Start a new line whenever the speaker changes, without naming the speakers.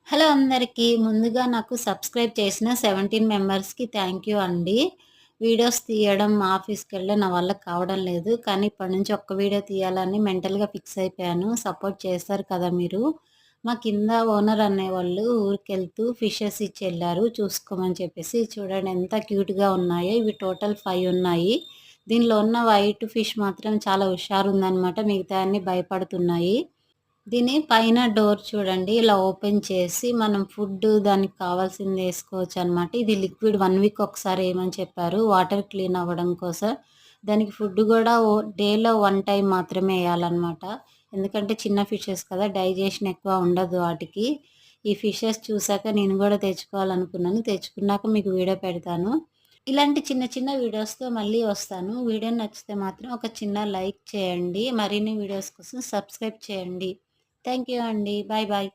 Hello అందరికీ. ముందుగా నాకు సబ్స్క్రైబ్ చేసిన 17 మెంబర్స్‌కి థ్యాంక్ యూ అండి. వీడియోస్ తీయడం, ఆఫీస్‌కెళ్ళడం నా వల్ల కావడం లేదు. కానీ ఇప్పటి నుంచి ఒక్క వీడియో తీయాలని మెంటల్‌గా ఫిక్స్ అయిపోయాను. సపోర్ట్ చేస్తారు కదా మీరు. మా కింద ఓనర్ అనేవాళ్ళు ఊరికెళ్తూ ఫిషెస్ ఇచ్చి ఎళ్లారు చూసుకోమని చెప్పేసి. చూడండి ఎంత క్యూట్‌గా ఉన్నాయో. ఇవి టోటల్ 5 ఉన్నాయి. దీనిలో ఉన్న వైట్ ఫిష్ మాత్రం చాలా హుషారుందనమాట. మిగతాయన్నీ భయపడుతున్నాయి. దీని పైన డోర్ చూడండి. ఇలా ఓపెన్ చేసి మనం దానికి కావాల్సింది ఏసుకోవచ్చనమాట. ఇది లిక్విడ్ 1 వీక్ ఒకసారి ఏయమని చెప్పారు. వాటర్ క్లీన్ అవ్వడం కోసం. దానికి ఫుడ్ గూడా డేలో 1 టైమ్ మాత్రమే ఎయాలనమాట. ఎందుకంటే చిన్న ఫిషెస్ కదా! డైజెషన్ ఎక్కువ ఉండదు వాటికి. ఈ ఫిషెస్ చూసాక నేను గూడా తెచ్చుకోవాలనుకున్నాను. తెచ్చుకున్నాక మీకు వీడియో పెడతాను. ఇలాంటి చిన్న చిన్న వీడియోస్‌తో మళ్ళీ వస్తాను. వీడియో నచ్చితే మాత్రం ఒక చిన్న లైక్ చేయండి. మరిన్ని వీడియోస్ కోసం సబ్స్క్రైబ్ చేయండి. థ్యాంక్ యూ అండి. Bye bye.